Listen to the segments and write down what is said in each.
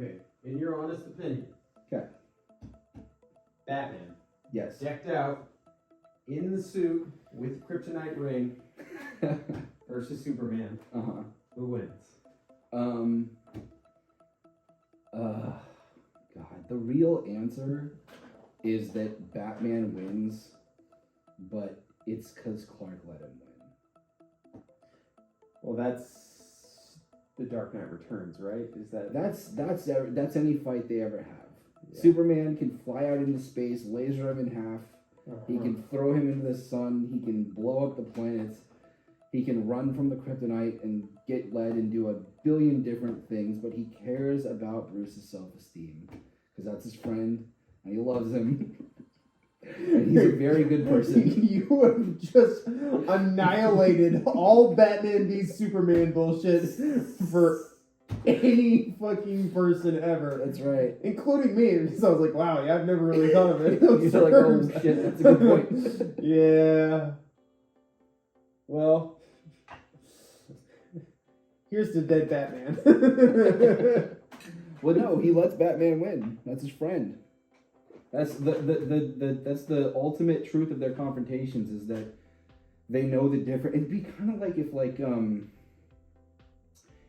Okay. In your honest opinion. Okay. Batman. Yes. Decked out in the suit with kryptonite ring versus Superman. Uh-huh. Who wins? God, the real answer is that Batman wins, but it's because Clark let him win. Well, that's the Dark Knight Returns, right? Is that That's any fight they ever have. Yeah. Superman can fly out into space, laser him in half. He can throw him into the sun. He can blow up the planets. He can run from the kryptonite and get lead and do a billion different things, but he cares about Bruce's self-esteem because that's his friend and he loves him. And he's a very good person. You have just annihilated all Batman v Superman bullshit for any fucking person ever. That's right. Including me. So I was like, wow, yeah, I've never really thought of it. You're like, oh shit, that's a good point. Yeah. Well, here's the dead Batman. Well, no, he lets Batman win. That's his friend. That's the ultimate truth of their confrontations is that they know the difference. It'd be kind of like if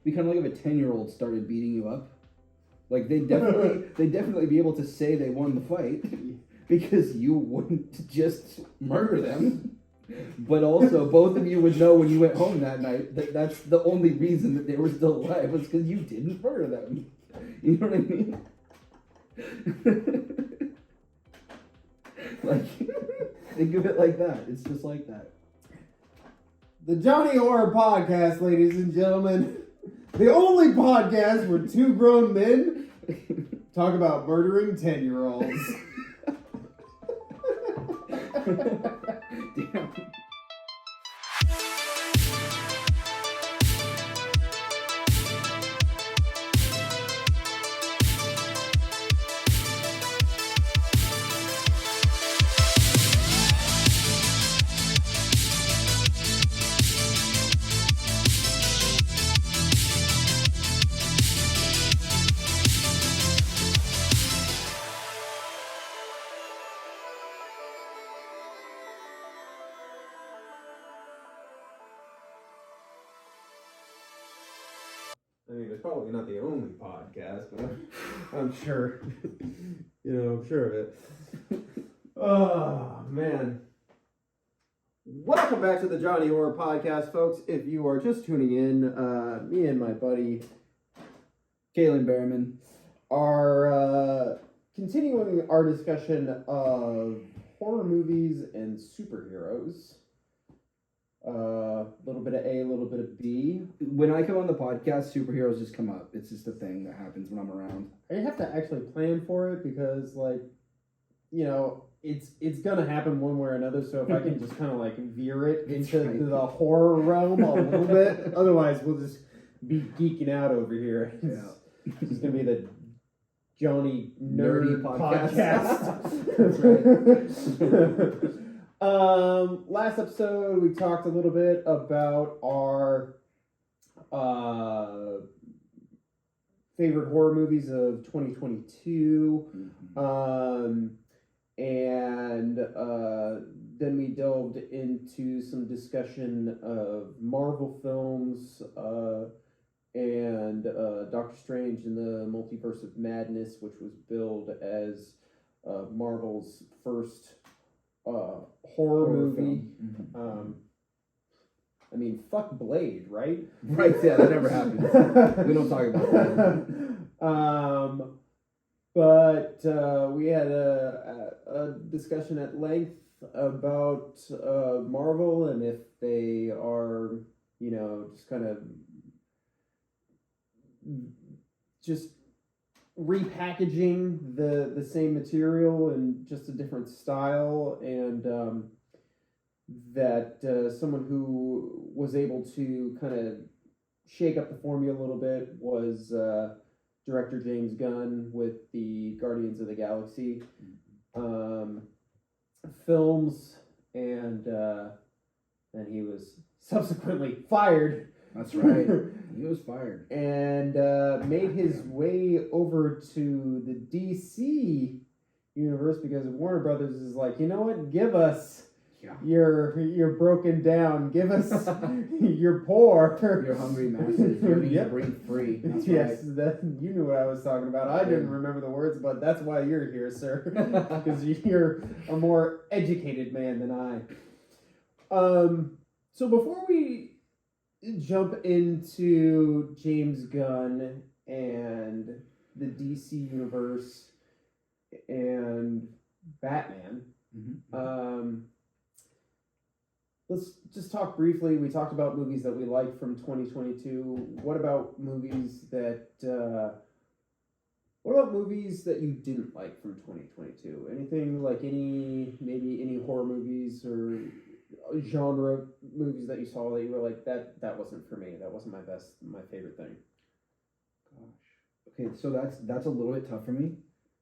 if a 10-year-old started beating you up. Like they'd definitely be able to say they won the fight because you wouldn't just murder them. But also, both of you would know when you went home that night that that's the only reason that they were still alive was because you didn't murder them. You know what I mean? Like, think of it like that. It's just like that. The Johnny Horror Podcast, ladies and gentlemen. The only podcast where two grown men talk about murdering 10-year-olds. Damn. I mean, it's probably not the only podcast, but I'm sure. I'm sure of it. Oh, man. Welcome back to the Johnny Horror Podcast, folks. If you are just tuning in, me and my buddy Kalen Berreman are continuing our discussion of horror movies and superheroes. A little bit of A, a little bit of B. When I come on the podcast, superheroes just come up. It's just a thing that happens when I'm around. I have to actually plan for it because, it's gonna happen one way or another. So if I can just kind of veer it into the horror realm a little bit, otherwise we'll just be geeking out over here. It's just gonna be the Jony Nerdy podcast. That's right. Last episode we talked a little bit about our favorite horror movies of 2022. And then we delved into some discussion of Marvel films and Doctor Strange and the Multiverse of Madness, which was billed as Marvel's first horror movie. I mean, fuck Blade, right? Right, yeah, that never happens. We don't talk about that. But we had a discussion at length about Marvel and if they are, just kind of just repackaging the same material in just a different style, and that someone who was able to kind of shake up the formula a little bit was director James Gunn with the Guardians of the Galaxy films, and then he was subsequently fired. That's right. He was fired. And made his way over to the DC universe because Warner Brothers is like, you know what? Give us you're broken down. Give us you're poor. You're hungry masses. You're need to breathe free. That's yes, right. you knew what I was talking about. I didn't remember the words, but that's why you're here, sir. Because you're a more educated man than I. So before we jump into James Gunn and the DC universe and Batman, let's just talk briefly. We talked about movies that we liked from 2022. What about movies that you didn't like from 2022? Anything like maybe any horror movies or genre movies that you saw that you were like, that wasn't for me. That wasn't my favorite thing. Gosh. Okay, so that's a little bit tough for me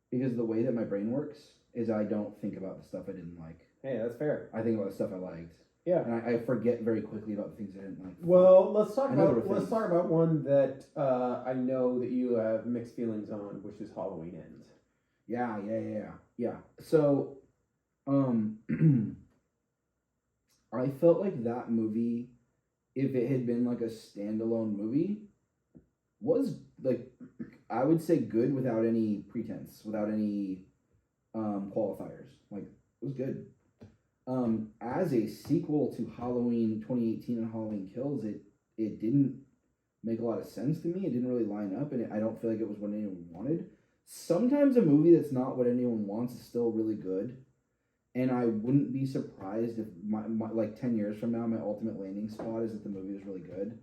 because the way that my brain works is I don't think about the stuff I didn't like. Hey, that's fair. I think about the stuff I liked. Yeah. And I forget very quickly about the things I didn't like. Well, let's talk about one that I know that you have mixed feelings on, which is Halloween Ends. Yeah. So, I felt like that movie, if it had been like a standalone movie, was like, I would say good without any pretense, without any qualifiers. Like, it was good. As a sequel to Halloween 2018 and Halloween Kills, it didn't make a lot of sense to me. It didn't really line up, and I don't feel like it was what anyone wanted. Sometimes a movie that's not what anyone wants is still really good. And I wouldn't be surprised if my like 10 years from now, my ultimate landing spot is that the movie was really good.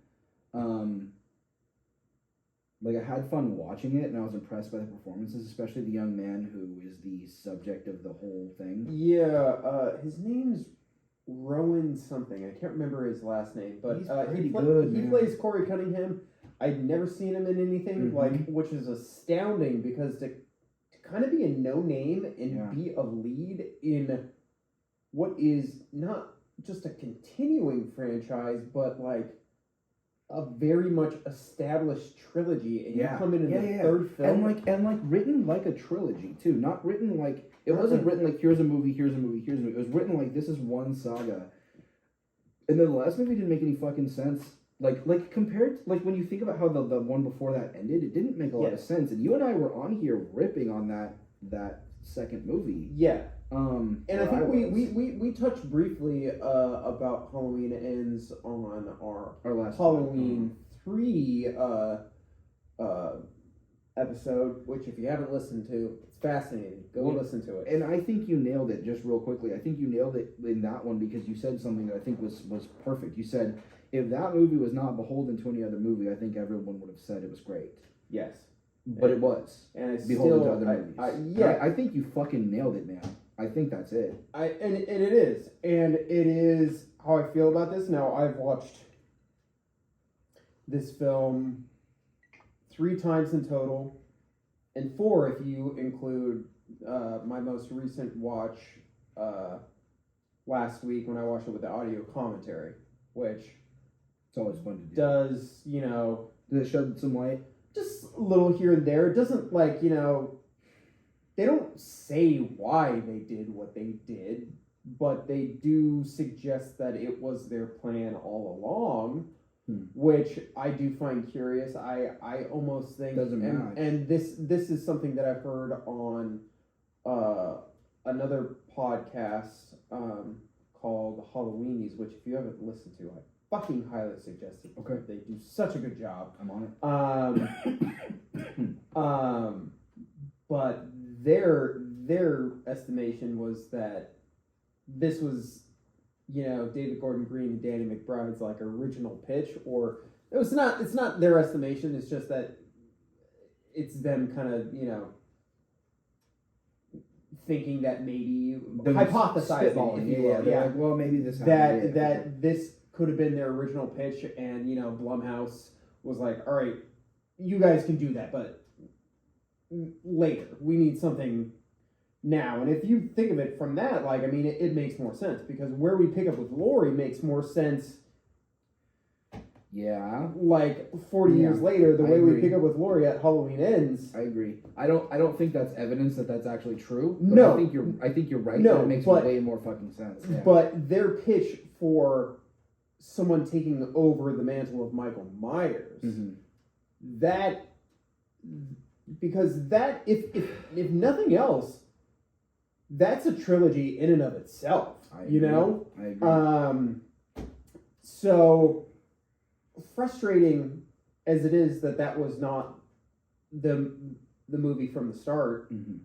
Like, I had fun watching it, and I was impressed by the performances, especially the young man who is the subject of the whole thing. Yeah, his name's Rowan something. I can't remember his last name, but he's pretty good. He plays Corey Cunningham. I'd never seen him in anything which is astounding because to kind of be a no name and be a lead in what is not just a continuing franchise, but like a very much established trilogy, and you come in the third film, and like written like a trilogy too, not written like it wasn't written like here's a movie. It was written like this is one saga, and then the last movie didn't make any fucking sense. Like compared like when you think about how the one before that ended, it didn't make a lot of sense. And you and I were on here ripping on that second movie. Yeah. And I think we touched briefly about Halloween Ends on our last Halloween 3 episode, which if you haven't listened to, it's fascinating. Go listen to it. And I think you nailed it just real quickly. I think you nailed it in that one because you said something that I think was perfect. You said, if that movie was not beholden to any other movie, I think everyone would have said it was great. Yes. But it was. And it's beholden still, to other movies. I think you fucking nailed it, man. I think that's it. And it is. And it is how I feel about this. Now, I've watched this film 3 times in total, and 4 if you include my most recent watch last week when I watched it with the audio commentary, which it's always fun to do. Does it shed some light? Just a little here and there. It doesn't they don't say why they did what they did, but they do suggest that it was their plan all along, which I do find curious. I almost think doesn't match. And this is something that I've heard on another podcast called Halloweenies, which if you haven't listened to, I fucking highly suggest it. Okay. They do such a good job. I'm on it. But their estimation was that this was, David Gordon Green and Danny McBride's like original pitch, or it's not their estimation, it's just that it's them kind of, thinking that maybe hypothesizing, if you will. Yeah. Like, well, maybe this that this could have been their original pitch, and Blumhouse was like, all right, you guys can do that, but later we need something now. And if you think of it from that, it makes more sense, because where we pick up with Laurie makes more sense Yeah. Like 40 years Yeah, later, the I way we agree. pick up with Laurie at Halloween Ends. I agree. I don't think that's evidence that that's actually true. But No. I think you're right. No, and it makes but- way more fucking sense. Yeah. But their pitch for someone taking over the mantle of Michael Myers, Mhm. that, because that, if nothing else, that's a trilogy in and of itself. I You agree. know? I agree. So frustrating as it is that was not the movie from the start. Mhm.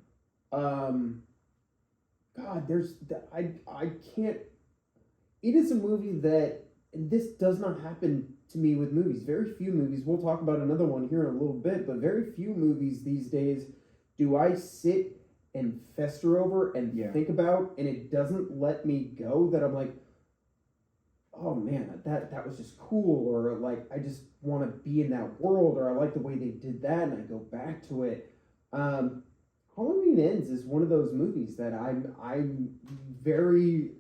God, I can't. It is a movie that, and this does not happen to me with movies. Very few movies. We'll talk about another one here in a little bit, but very few movies these days do I sit and fester over and Yeah. think about, and it doesn't let me go. That I'm like, oh man, that was just cool, or like I just want to be in that world, or I like the way they did that, and I go back to it. Halloween Ends is one of those movies that I'm very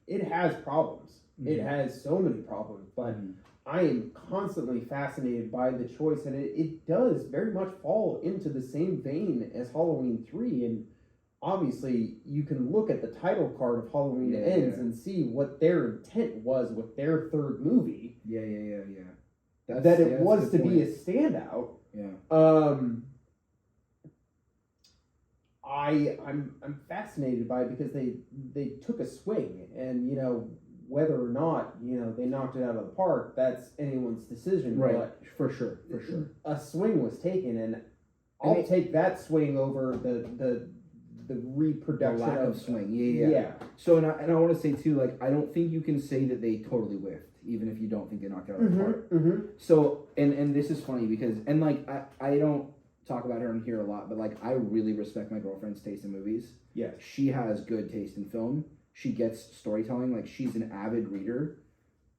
it has problems. It Mhm. has so many problems, but Mhm. I am constantly fascinated by the choice, and it does very much fall into the same vein as Halloween 3, and obviously you can look at the title card of Halloween Yeah, Ends yeah. and see what their intent was with their third movie, Yeah. that it that's was good to be a point. standout. Yeah. I'm fascinated by it because they took a swing, and whether or not they knocked it out of the park, that's anyone's decision. Right. But For sure. a swing was taken, and I'll take that swing over the The reproduction lack of of swing. Yeah. So and I want to say too, like I don't think you can say that they totally whiffed, even if you don't think they knocked it out of the park. Mm-hmm. So and this is funny because like I don't talk about her in here a lot, but like I really respect my girlfriend's taste in movies. Yes. She has good taste in film. She gets storytelling. Like she's an avid reader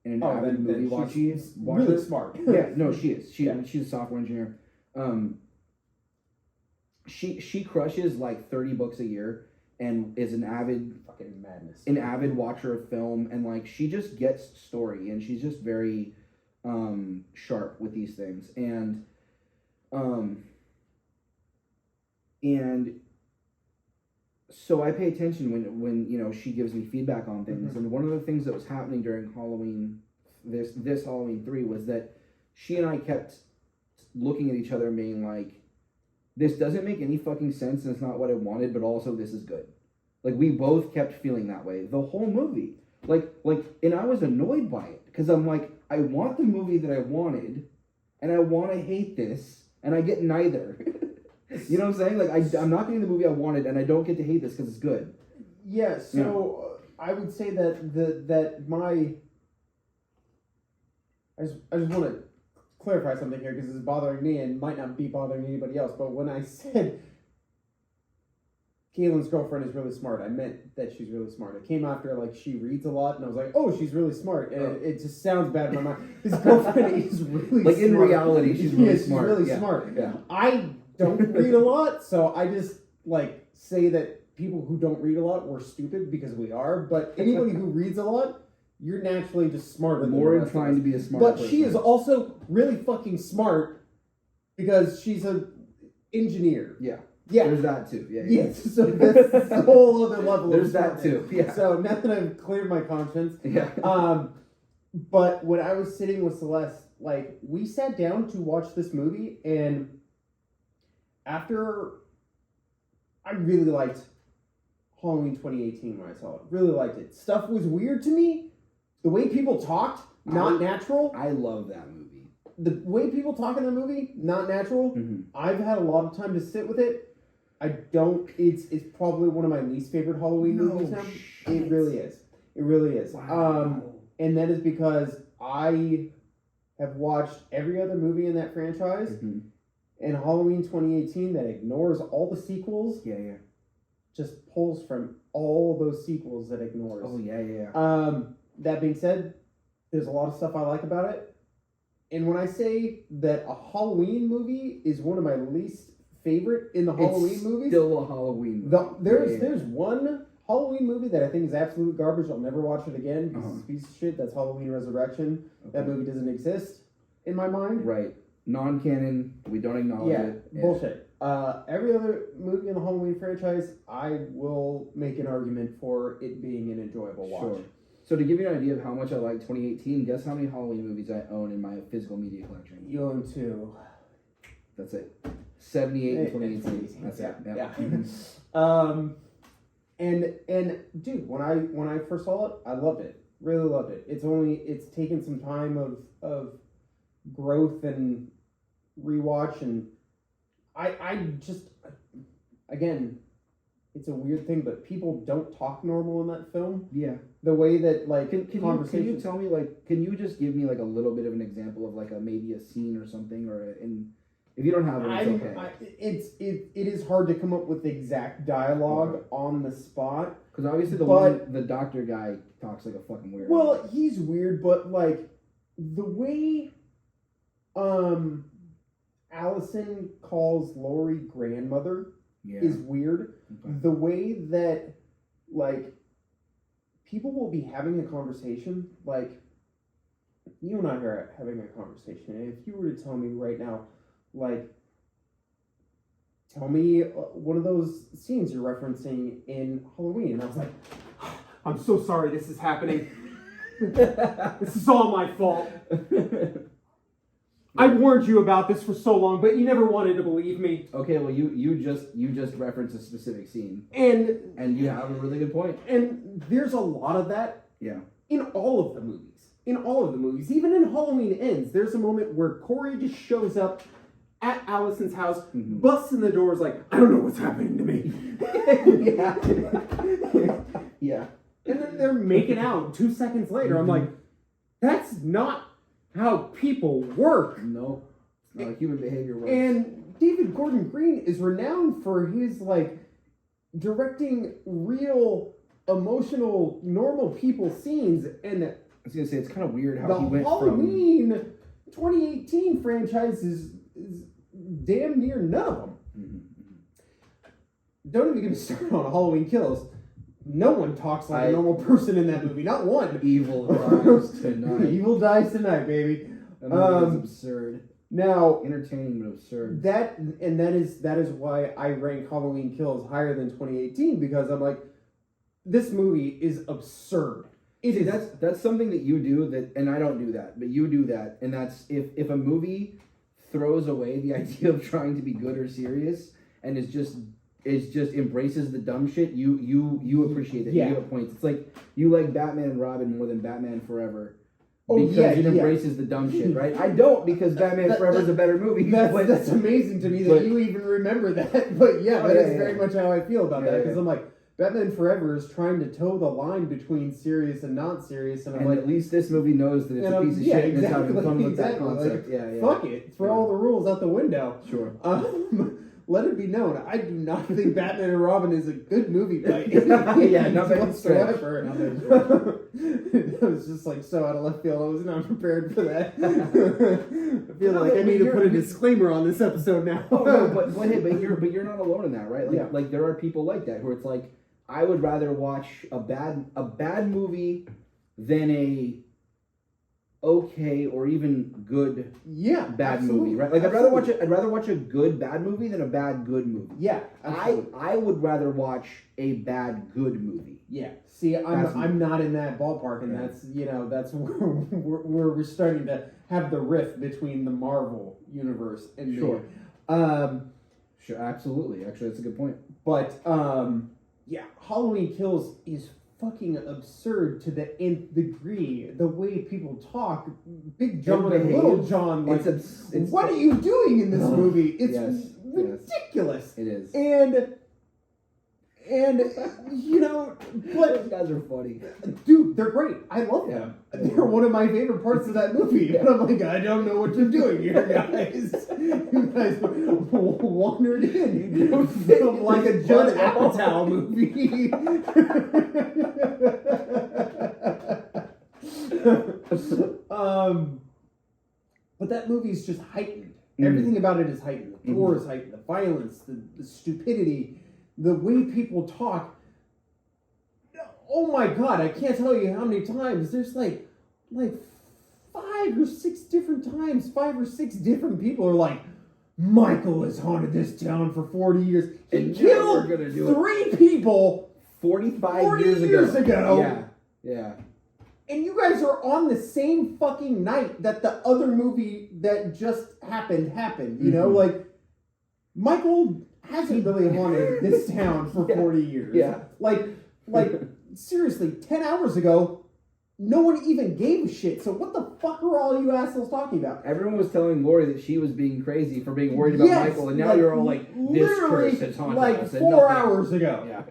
and an avid movie she's watcher. really smart. Yeah, no, she is. She's a software engineer. She crushes like 30 books a year and is an avid Fucking madness. watcher of film, and like she just gets story, and she's just very sharp with these things, and so I pay attention when she gives me feedback on things. Mhm. And one of the things that was happening during Halloween, this Halloween 3, was that she and I kept looking at each other and being like, this doesn't make any fucking sense and it's not what I wanted, but also this is good. Like we both kept feeling that way the whole movie. Like and I was annoyed by it because I'm like, I want the movie that I wanted and I want to hate this and I get neither. You know what I'm saying? Like I'm not getting the movie I wanted and I don't get to hate this because it's good. Yeah, so I would say that I just want to clarify something here because it's bothering me and might not be bothering anybody else. But when I said Kalen's girlfriend is really smart, I meant that she's really smart. It came after like she reads a lot, and I was like, oh, she's really smart, and it just sounds bad in my mind. His girlfriend is really like smart. in reality, she's really smart. She's really Yeah. smart. Yeah. I don't read a lot, so I just like say that people who don't read a lot were stupid because we are. But anybody who reads a lot, you're naturally just smarter. More than the rest of inclined us. to be a smart But person. she is also really fucking smart because she's an engineer. Yeah. Yeah. There's that too. Yeah. Yes. So that's a whole other level. There's of that smartness. too. Yeah. So now that I've cleared my conscience, Yeah. but when I was sitting with Celeste, like we sat down to watch this movie, and after I really liked Halloween 2018 when I saw it. Really liked it. Stuff was weird to me. The way people talked, not natural. I love that movie. The way people talk in the movie, not natural. Mm-hmm. I've had a lot of time to sit with it. I don't. It's probably one of my least favorite Halloween movies now. It really is. It really is. Wow. And that is because I have watched every other movie in that franchise, Mm-hmm. and Halloween 2018 that ignores all the sequels. Yeah. Just pulls from all those sequels that ignores. Oh yeah. That being said, there's a lot of stuff I like about it. And when I say that a Halloween movie is one of my least favorite in the Halloween movies, Still a Halloween movie. there's one Halloween movie that I think is absolute garbage. I'll never watch it again. It's a piece of shit. That's Halloween Resurrection. Okay. That movie doesn't exist in my mind. Right. Non-canon. We don't acknowledge it. Yeah, bullshit. Every other movie in the Halloween franchise, I will make an argument for it being an enjoyable watch. Sure. So to give you an idea of how much I like 2018, guess how many Halloween movies I own in my physical media collection? You own 2. That's it. 78 in 2018. That's it. Yeah. And dude, when I first saw it, I loved it. Really loved it. It's taken some time of growth and rewatch, and I just, again, it's a weird thing, but people don't talk normal in that film. Yeah. The way that, like, can you tell me, like, can you just give me, like, a little bit of an example of, like, maybe a scene or something, or if you don't have it, it's okay. It is hard to come up with exact dialogue on the spot. Because obviously the doctor guy talks like a fucking weirdo. Well, he's weird, but, like, the way Allison calls Lori grandmother is weird. Okay. The way that, like, people will be having a conversation, like, you and I are having a conversation, and if you were to tell me right now, like, tell me one of those scenes you're referencing in Halloween, and I was like, I'm so sorry this is happening. This is all my fault. I warned you about this for so long, but you never wanted to believe me. Okay, well, you just referenced a specific scene, and you have a really good point. And there's a lot of that. Yeah. In all of the movies, even in Halloween Ends, there's a moment where Corey just shows up at Allison's house, busts in the doors like, I don't know what's happening to me. Yeah. And then they're making out 2 seconds later. I'm like, that's not how people work. No, it's not how human behavior works. And David Gordon Green is renowned for his, like, directing real, emotional, normal people scenes. And I was gonna say, it's kind of weird how he went Halloween 2018 franchise is damn near none of them. Don't even get me started on Halloween Kills. No one talks like a normal person in that movie. Not one. Evil dies tonight. Evil dies tonight, baby. That movie is absurd. Now, entertaining but absurd. That is why I rank Halloween Kills higher than 2018, because I'm like, this movie is absurd. That's something that you do that, and I don't do that, but you do that, and that's if a movie throws away the idea of trying to be good or serious and is just embraces the dumb shit, you appreciate it. Yeah. You give it points. It's like you like Batman and Robin more than Batman Forever. Because it embraces the dumb shit, right? I don't, because Batman Forever is a better movie. That's amazing to me that you even remember that. But yeah, that is very much how I feel about that. Because I'm like, Batman Forever is trying to toe the line between serious and not serious, and I'm like, at least this movie knows that it's a piece of shit. And it's having fun with that concept. Like, fuck it, throw all the rules out the window. Sure. Let it be known, I do not think Batman and Robin is a good movie by nothing whatsoever. It was just like so out of left field. I was not prepared for that. I feel like I need to put a disclaimer on this episode now. but you're not alone in that, right? Like there are people like that where it's like, I would rather watch a bad movie than a okay or even good bad movie, right? Like I'd rather watch a good bad movie than a bad good movie. Yeah, I would rather watch a bad good movie. Yeah. See, I'm not in that ballpark, and that's where we're starting to have the rift between the Marvel universe and me. Sure, absolutely. Actually, that's a good point. But Halloween Kills is fucking absurd to the nth degree. The way people talk, Big John and Little John, like, what are you doing in this movie? It's ridiculous. It is. And but those guys are funny. Dude, they're great. I love them. They're one of my favorite parts of that movie. But I'm like, I don't know what you're doing here, guys. You guys wandered in. You don't film like a Judd Apatow movie. But that movie's just heightened. Everything about it is heightened. The gore is heightened. The violence, the stupidity, the way people talk. oh my god, I can't tell you how many times. There's like 5 or 6 different times, 5 or 6 different people are like, Michael has haunted this town for 40 years. He And now killed we're gonna do 3 people 45 40 years ago. ago. Yeah. And you guys are on the same fucking night that the other movie that just happened. You know, like, Michael hasn't really haunted this town for 40 years. Yeah. Like, seriously, 10 hours ago, no one even gave a shit. So what the fuck are all you assholes talking about? Everyone was telling Lori that she was being crazy for being worried about Yes, Michael, and now you're all like, this literally, curse has haunted like us. and 4 nothing. hours ago. Yeah.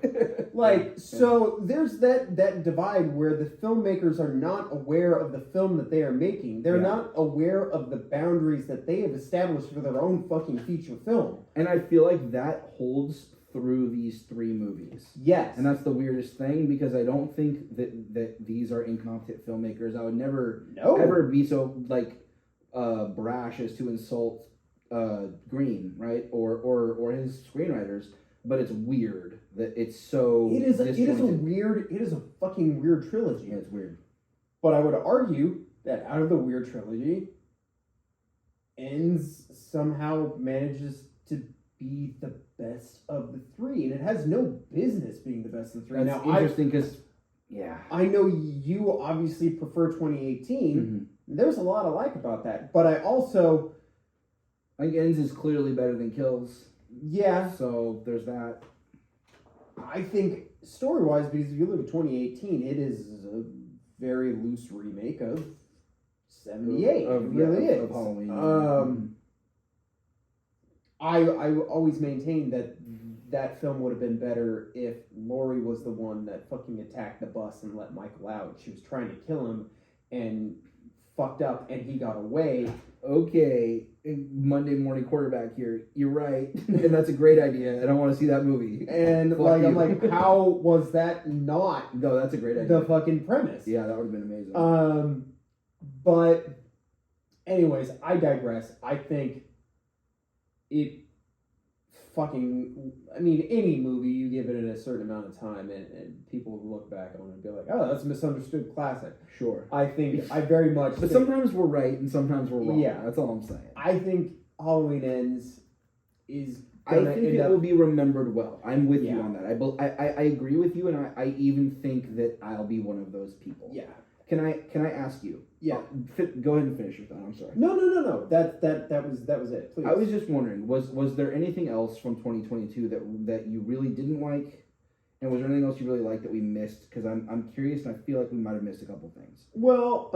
So there's that divide where the filmmakers are not aware of the film that they are making. They're not aware of the boundaries that they have established for their own fucking feature film. And I feel like that holds through these 3 movies. Yes. And that's the weirdest thing, because I don't think that these are incompetent filmmakers. I would never ever be so brash as to insult Green, right? Or his screenwriters. But it's weird that it's so It is a disjointed. fucking weird trilogy. Yeah, it's weird. But I would argue that out of the weird trilogy, Ends somehow manages to be the best of the 3, and it has no business being the best of the 3. That's Now, interesting because, I know you obviously prefer 2018. Mm-hmm. There's a lot I like about that, but I also, I think Ends is clearly better than Kills. yeah, So there's that. I think story-wise, because if you look at 2018, it is a very loose remake of 78. It really is. Of Halloween. I always maintained that film would have been better if Laurie was the one that fucking attacked the bus and let Michael out. She was trying to kill him and fucked up, and he got away. Okay, Monday morning quarterback here. You're right, and that's a great idea. I don't want to see that movie. And I'm like, how was that not? No, that's a great idea. The fucking premise. Yeah, that would have been amazing. But anyways, I digress. I think it fucking, I mean, any movie, you give it a certain amount of time and people will look back on it and be like, oh, that's a misunderstood classic. Sure. I think, I very much But sometimes we're right and sometimes we're wrong. Yeah. That's all I'm saying. I think Halloween Ends is I gonna think end it up, will be remembered well. I'm with you Yeah. on that. I agree with you, and I even think that I'll be one of those people. yeah. Can I ask you? Yeah. Go ahead and finish your thought. I'm sorry. No. That was it. Please. I was just wondering, was there anything else from 2022 that you really didn't like, and was there anything else you really liked that we missed? Because I'm curious, and I feel like we might have missed a couple things. Well,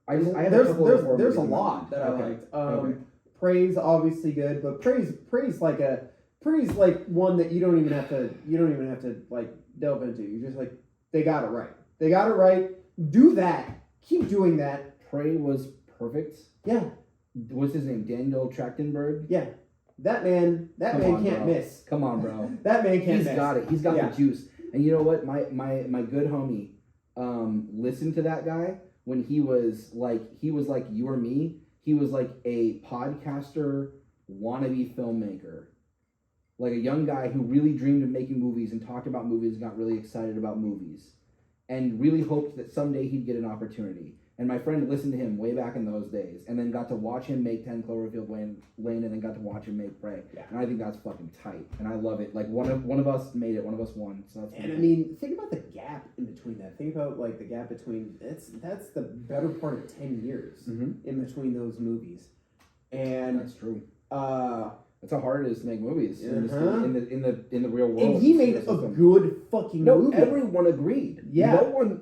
there's a lot that I liked. Okay. Praise obviously good, but praise like one that you don't even have to like delve into. You're just like, they got it right. They got it right. Do that. Keep doing that. Prey was perfect. Yeah. What's his name? Daniel Trachtenberg? Yeah. That man can't bro. miss. Come on, bro. That man can't miss. He's got it. He's got Yeah. the juice. And you know what? My good homie listened to that guy when he was like you or me. He was like a podcaster, wannabe filmmaker. Like a young guy who really dreamed of making movies and talked about movies and got really excited about movies. And really hoped that someday he'd get an opportunity. And my friend listened to him way back in those days, and then got to watch him make 10 Cloverfield Lane, and then got to watch him make Prey. Yeah. And I think that's fucking tight, and I love it. Like one of us made it, one of us won. So that's. And I mean, think about the gap in between that. Think about like the gap between that's the better part of 10 years in between those movies, and that's true. That's how hard it is to make movies in the real world. And he made a good fucking movie. Everyone agreed. Yeah.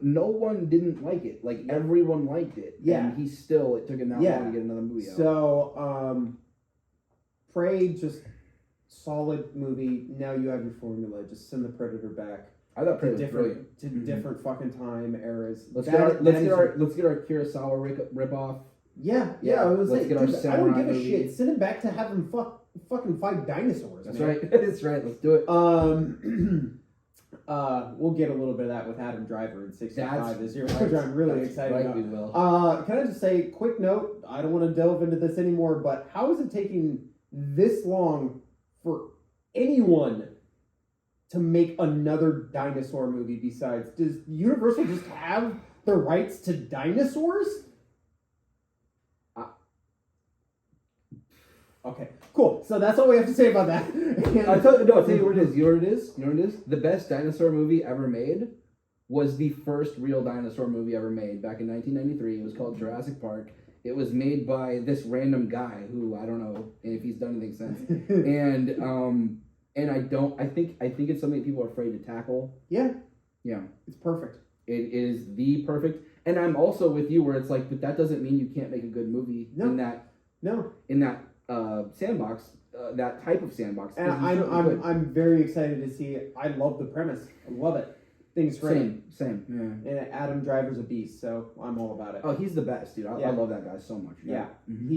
No one didn't like it. Like everyone liked it. Yeah. And it took him that long to get another movie out. So, Prey, just solid movie. Now you have your formula. Just send the Predator back. I thought Prey was different to different fucking time eras. Let's get our Kurosawa rip off. Yeah. I was like, get our I don't give a movie. shit. Send him back to have him fucking fight dinosaurs. That's man. right. That's right. Let's do it. We'll get a little bit of that with Adam Driver in 65 this year, which I'm really excited about. We will. Can I just say, quick note, I don't want to delve into this anymore, but how is it taking this long for anyone to make another dinosaur movie besides? Does Universal just have the rights to dinosaurs? Okay, cool. So that's all we have to say about that. I'll tell you what it is. You know what it is? You know what it is? The best dinosaur movie ever made was the first real dinosaur movie ever made back in 1993. It was called Jurassic Park. It was made by this random guy who I don't know if he's done anything since. And I think it's something that people are afraid to tackle. Yeah. Yeah. It's perfect. It is the perfect. And I'm also with you where it's like, but that doesn't mean you can't make a good movie in that sandbox, that type of sandbox. And I'm very excited to see it. I love the premise. I love it. Things great. Same. Yeah. And Adam Driver's a beast, so I'm all about it. Oh, he's the best, dude. I love that guy so much. Yeah. Mm-hmm.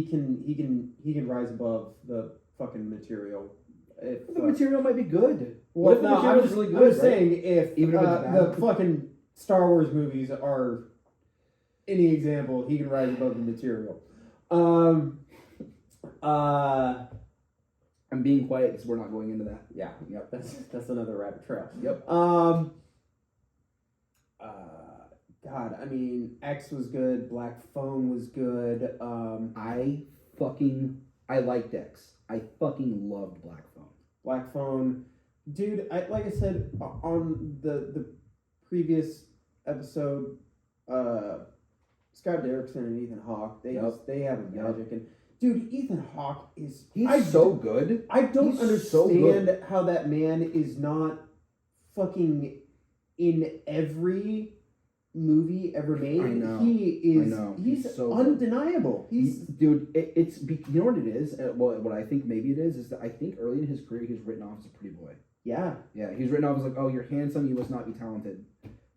He can rise above the fucking material. The material might be good. Well, what if the no, material's really good? I'm just saying if even if it's bad? The fucking Star Wars movies are any example, he can rise above the material. I'm being quiet because we're not going into that. Yeah. Yep. That's another rabbit trail. Yep. God, I mean, X was good. Black Phone was good. I liked X. I fucking loved Black Phone. Black Phone, dude. Like I said on the previous episode, Scott Derrickson and Ethan Hawke, they have a magic, and dude, Ethan Hawke he's so good. I don't understand so how that man is not fucking in every movie ever made. I know. He's so undeniable. Dude. You know what it is? What I think maybe it is that I think early in his career he was written off as a pretty boy. Yeah. Yeah, he was written off as like, oh, you're handsome, you must not be talented,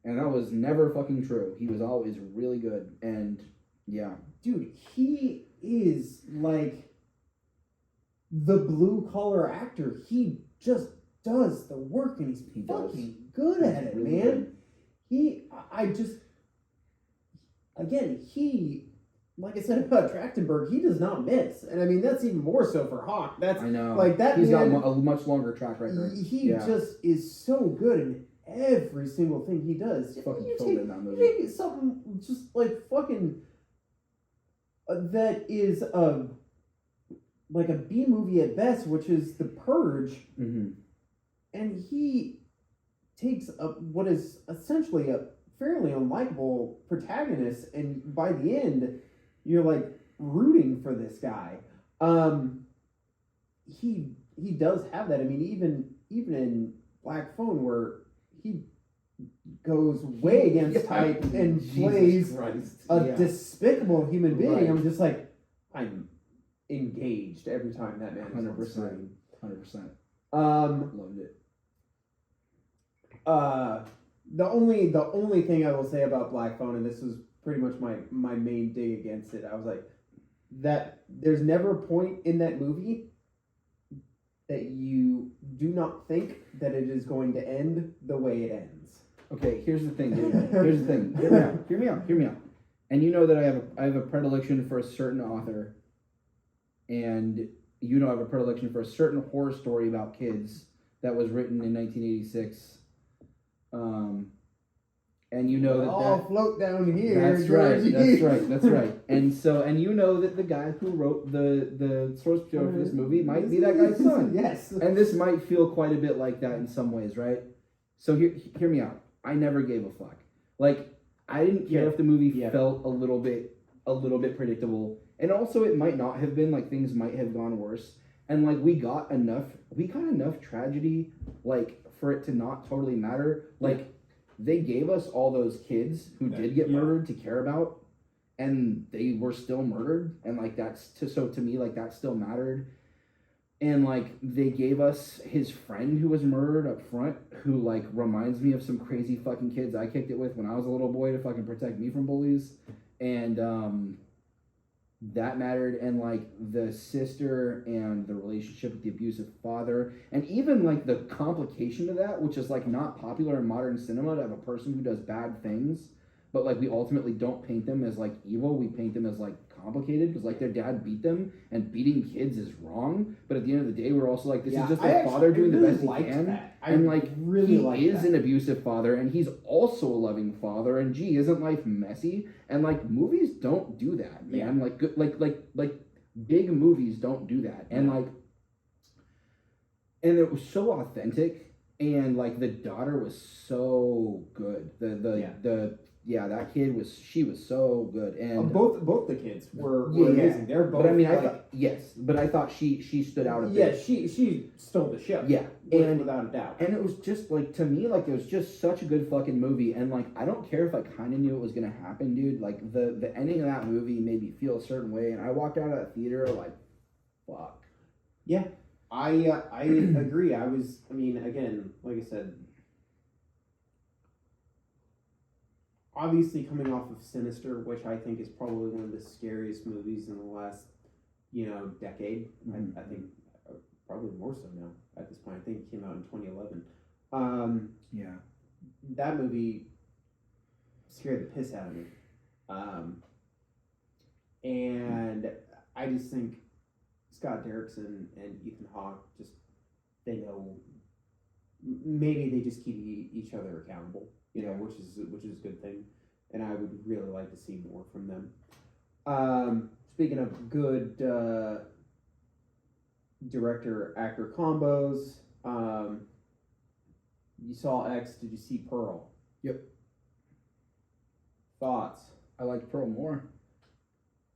and that was never fucking true. He was always really good, and yeah, dude, he is like the blue collar actor. He just does the work, and he's fucking good at it, really man. Good. Like I said about Trachtenberg, he does not miss. And I mean, that's even more so for Hawk. I know. Like that He's got a much longer track record. He just is so good in every single thing he does. Fucking killed in that movie. You take something just like fucking that is like a B movie at best, which is The Purge. Mm-hmm. And he takes what is essentially a fairly unlikable protagonist, and by the end, you're like rooting for this guy. He does have that. I mean, even in Black Phone, where he goes way against type and plays a despicable human being, right. I'm just like, I'm engaged every time that man is on screen. 100%. Loved it. The only thing I will say about Black Phone, and this was pretty much my main dig against it, I was like, that there's never a point in that movie that you do not think that it is going to end the way it ends. Okay, here's the thing, dude. Here's the thing. Hear me out. And you know that I have a predilection for a certain author, and you know I have a predilection for a certain horror story about kids that was written in 1986. And you know that float down here. That's right. And you know that the guy who wrote the source material for this movie might be that guy's son. Yes. And this might feel quite a bit like that in some ways, right? So hear me out. I never gave a fuck. Like, I didn't care if the movie felt a little bit predictable. And also it might not have been, like, things might have gone worse. And like we got enough tragedy, like, for it to not totally matter. Like, they gave us all those kids who did get murdered to care about, and they were still murdered, and like so to me, like, that still mattered. And like they gave us his friend who was murdered up front, who like reminds me of some crazy fucking kids I kicked it with when I was a little boy to fucking protect me from bullies. And that mattered. And like the sister and the relationship with the abusive father, and even like the complication of that, which is like not popular in modern cinema, to have a person who does bad things but like we ultimately don't paint them as like evil. We paint them as like complicated because like their dad beat them, and beating kids is wrong. But at the end of the day, we're also like, this is just their father doing the best he can. And like he is an abusive father, and he's also a loving father. And gee, isn't life messy? And like movies don't do that, man. Like good, like big movies don't do that. And like, and it was so authentic. And like the daughter was so good. That kid was so good. And both the kids were amazing. They're both. But I mean, I thought she stood out a bit. Yeah, she stole the show. Yeah, without a doubt. And it was just like, to me, like it was just such a good fucking movie. And like I don't care if I kind of knew it was gonna happen, dude. Like the ending of that movie made me feel a certain way, and I walked out of that theater like, fuck. Yeah. I agree. Again, like I said, obviously coming off of Sinister, which I think is probably one of the scariest movies in the last, decade. Mm-hmm. I think probably more so now at this point. I think it came out in 2011. Yeah. That movie scared the piss out of me. And I just think Scott Derrickson and Ethan Hawke they know, maybe they just keep each other accountable, which is a good thing, and I would really like to see more from them. Speaking of good director actor combos, you saw X. Did you see Pearl? Yep. Thoughts? I liked Pearl more.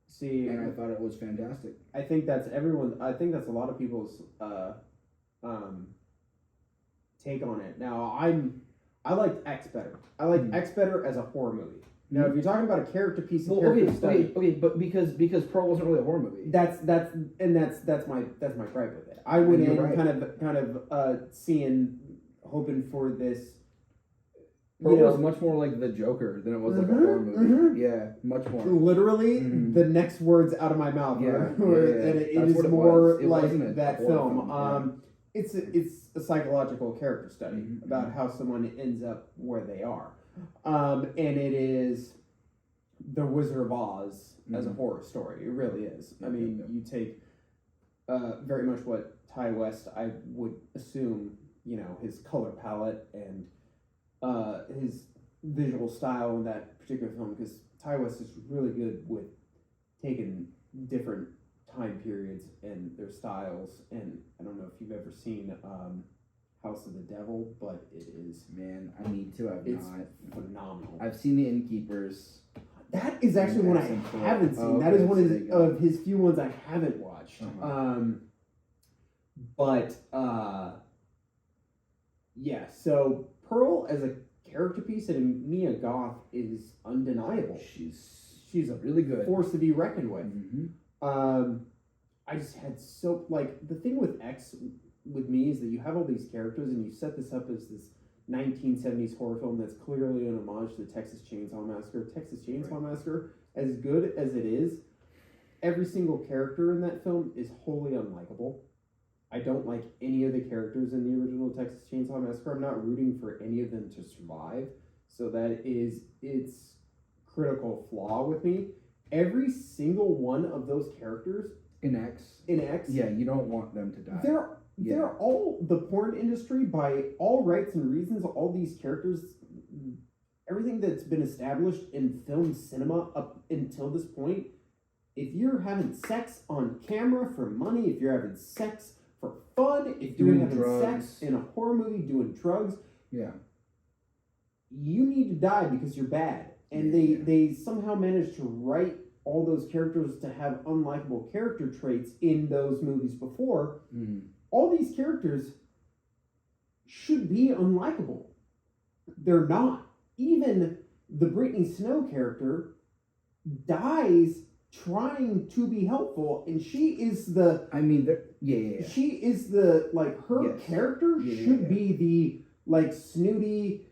See, and I thought it was fantastic. I think that's a lot of people's take on it. Now, I liked X better. I liked X better as a horror movie. Now, if you're talking about a character piece of character study, okay, but because Pearl wasn't really a horror movie. That's my gripe with it. I went in kind of hoping for this. Pearl was much more like the Joker than it was like a horror movie. Yeah, much more. Literally, the next words out of my mouth and it is more like that film. It's a psychological character study about how someone ends up where they are, and it is the Wizard of Oz as a horror story. It really is. I mean, you take very much what Ty West, I would assume, his color palette and his visual style in that particular film, because Ty West is really good with taking different time periods and their styles. And I don't know if you've ever seen House of the Devil, but it is, man, I need to. It's phenomenal. I've seen The Innkeepers. That is actually one I haven't seen. That is one of his few ones I haven't watched. So Pearl as a character piece and Mia Goth is undeniable. She's a really good force to be reckoned with. I just had the thing with X with me is that you have all these characters and you set this up as this 1970s horror film that's clearly an homage to the Texas Chainsaw Massacre. Texas Chainsaw Massacre, as good as it is, every single character in that film is wholly unlikable. I don't like any of the characters in the original Texas Chainsaw Massacre. I'm not rooting for any of them to survive. So that is its critical flaw with me. Every single one of those characters in X, yeah, you don't want them to die. They're all the porn industry by all rights and reasons. All these characters, everything that's been established in film cinema up until this point, if you're having sex on camera for money, if you're having sex for fun, if you're having sex in a horror movie, doing drugs, you need to die because you're bad. And they somehow managed to write all those characters to have unlikable character traits in those movies before. All these characters should be unlikable. They're not. Even the Brittany Snow character dies trying to be helpful, and she is the... She is the, her character should be the, snooty...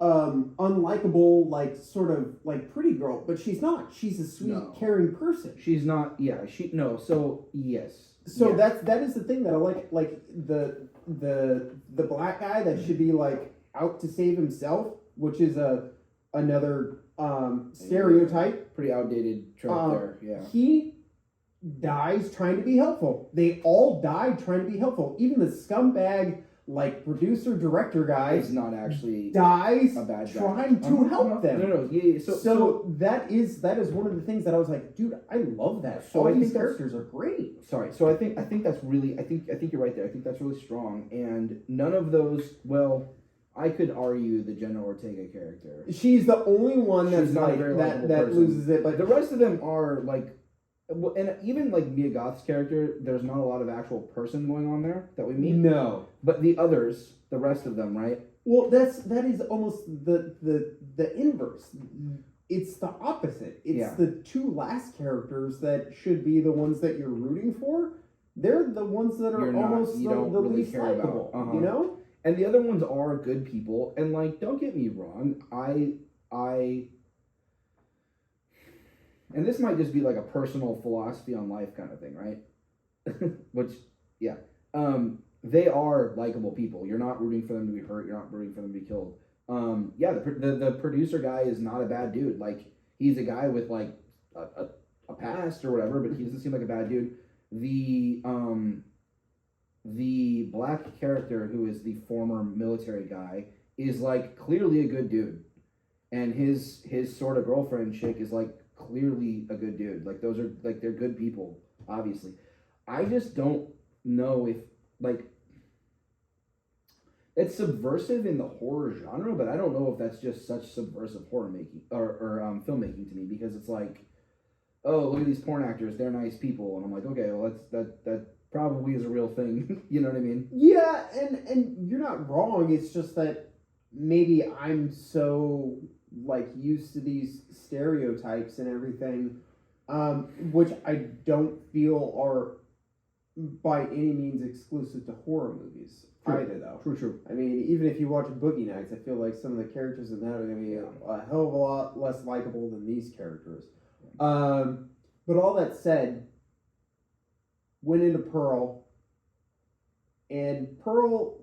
unlikable, sort of, pretty girl, but she's not. She's a sweet, caring person. She's not, So that is the thing that I like the black guy that should be, out to save himself, which is another stereotype. Pretty outdated trope there. Yeah. He dies trying to be helpful. They all died trying to be helpful. Even the scumbag, like producer director guy, is not actually dies a bad guy. trying to help them. No, yeah. So that is one of the things that I was like, dude, I love that. So all I these think that's- characters are great. Sorry. So I think that's really. I think you're right there. I think that's really strong. And none of those. Well, I could argue the Jenna Ortega character. She's the only one that's She's not a like very likable that person. loses it, but The rest of them are like, well, and even like Mia Goth's character, there's not a lot of actual person going on there that we meet. no. But the others, the rest of them, right? Well, that is almost the inverse. It's the opposite. It's Yeah. the two last characters that should be the ones that you're rooting for. They're the ones that are You're not- almost you the, don't the really least care about. likable. Uh-huh. You know? And the other ones are good people. And like, don't get me wrong, I and this might just be like a personal philosophy on life kind of thing, right? Which, yeah. They are likable people. You're not rooting for them to be hurt. You're not rooting for them to be killed. Yeah, the producer guy is not a bad dude. Like, he's a guy with like a past or whatever, but he doesn't seem like a bad dude. The black character, who is the former military guy, is like clearly a good dude, and his sort of girlfriend chick is like clearly a good dude. Like, those are like, they're good people, obviously. I just don't know if like it's subversive in the horror genre, but I don't know if that's just such subversive horror making or filmmaking to me, because it's like, oh, look at these porn actors, they're nice people, and I'm like, okay, well, that probably is a real thing. You know what I mean? Yeah, and you're not wrong. It's just that maybe I'm so like used to these stereotypes and everything, which I don't feel are by any means exclusive to horror movies either, though. True. I mean, even if you watch Boogie Nights, I feel like some of the characters in that are going to be a hell of a lot less likable than these characters. But all that said, went into Pearl, and Pearl,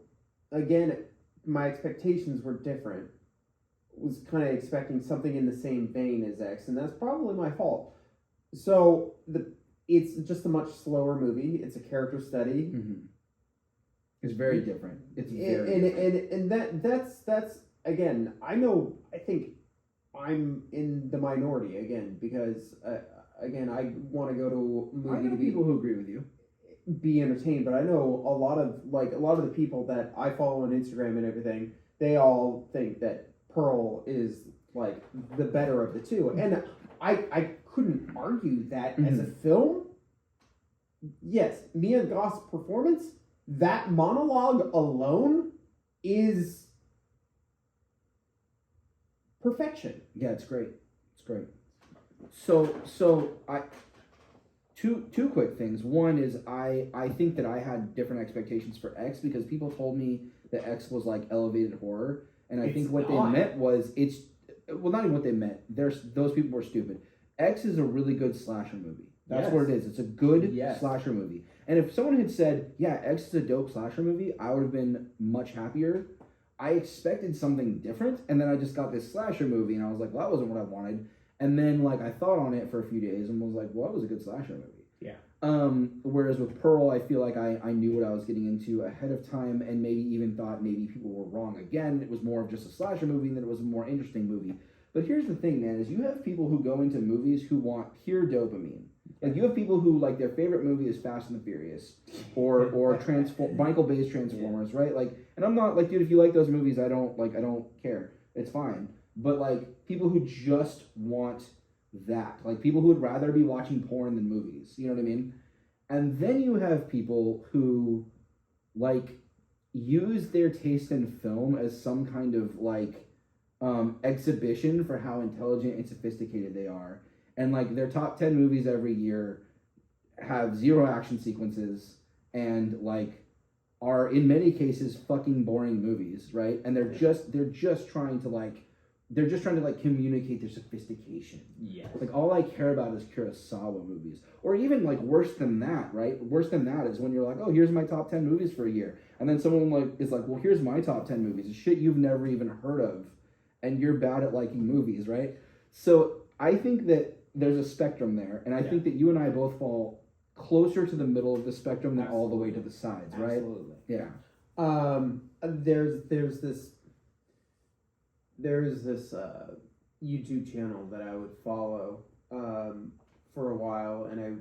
again, my expectations were different. Was kind of expecting something in the same vein as X, and that's probably my fault. So it's just a much slower movie. It's a character study. Mm-hmm. It's very different. It's very and that's again. I think I'm in the minority again, because again, I want to go to a movie. I know people who agree with you. Be entertained, but I know a lot of the people that I follow on Instagram and everything. They all think that Pearl is like the better of the two, and I couldn't argue that as a film. Yes, Mia Goth's performance, that monologue alone is perfection. Yeah, it's great. It's great. So I two quick things. One is I think that I had different expectations for X, because people told me that X was like elevated horror, and I think what they meant was not even what they meant. Those people were stupid. X is a really good slasher movie. That's what it is. It's a good slasher movie. And if someone had said, yeah, X is a dope slasher movie, I would have been much happier. I expected something different, and then I just got this slasher movie, and I was like, well, that wasn't what I wanted. And then, like, I thought on it for a few days and was like, well, that was a good slasher movie. Yeah. Whereas with Pearl, I feel like I knew what I was getting into ahead of time, and maybe even thought maybe people were wrong again. It was more of just a slasher movie, and then it was a more interesting movie. But here's the thing, man, is you have people who go into movies who want pure dopamine. Like, you have people who, like, their favorite movie is Fast and the Furious, or Michael Bay's Transformers, right? Like, and I'm not, like, dude, if you like those movies, I don't care. It's fine. But, like, people who just want that. Like, people who would rather be watching porn than movies. You know what I mean? And then you have people who, like, use their taste in film as some kind of, like, exhibition for how intelligent and sophisticated they are. And, like, their top 10 movies every year have 0 action sequences and, like, are in many cases fucking boring movies, right? And they're just trying to communicate their sophistication. Yeah. Like, all I care about is Kurosawa movies. Or even, like, worse than that, right? Worse than that is when you're like, oh, here's my top 10 movies for a year. And then someone, like, is like, well, here's my top 10 movies. It's shit you've never even heard of. And you're bad at liking movies, right? So I think that there's a spectrum there, and I think that you and I both fall closer to the middle of the spectrum than all the way to the sides, right? Absolutely. Yeah. There's this YouTube channel that I would follow for a while, and I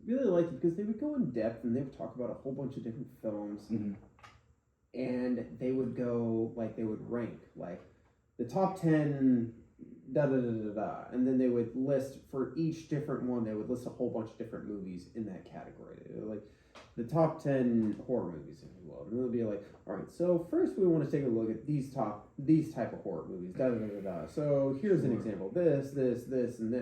really liked it because they would go in depth and they would talk about a whole bunch of different films, and they would go they would rank the top 10 da da da da da, and then they would list for each different one. They would list a whole bunch of different movies in that category, the top 10 horror movies, if you will. And they'll be like, all right, so first we want to take a look at these type of horror movies, da da da da da. So here's an example: this, and this. And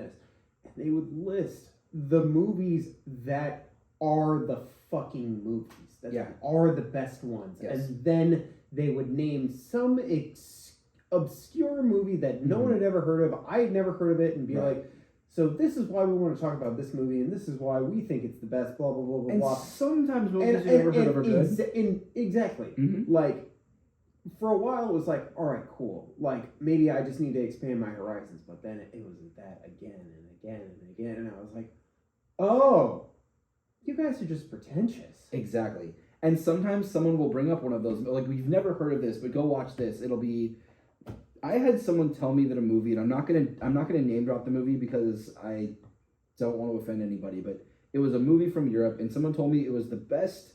they would list the movies that are the fucking movies, that are the best ones, and then they would name some obscure movie that no one had ever heard of. I had never heard of it, and be like, so this is why we want to talk about this movie, and this is why we think it's the best, blah, blah, blah, blah, and blah. sometimes movies you never heard of are good. Exactly. For a while it was like, all right, cool. Maybe I just need to expand my horizons, but then it was that again and again and again, and I was like, oh, you guys are just pretentious. Exactly. And sometimes someone will bring up one of those, we've never heard of this, but go watch this. It'll be... I had someone tell me that a movie, and I'm not gonna name drop the movie because I don't want to offend anybody, but it was a movie from Europe, and someone told me it was the best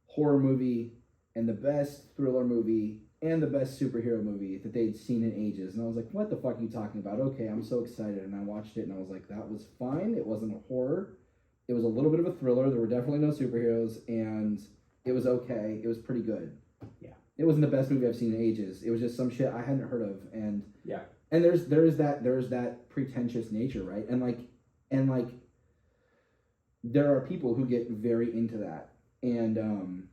horror movie and the best thriller movie and the best superhero movie that they'd seen in ages. And I was like, what the fuck are you talking about? Okay, I'm so excited. And I watched it, and I was like, that was fine. It wasn't a horror. It was a little bit of a thriller. There were definitely no superheroes, and it was okay. It was pretty good. Yeah. It wasn't the best movie I've seen in ages. It was just some shit I hadn't heard of, and there's that pretentious nature, right? And there are people who get very into that, and I'm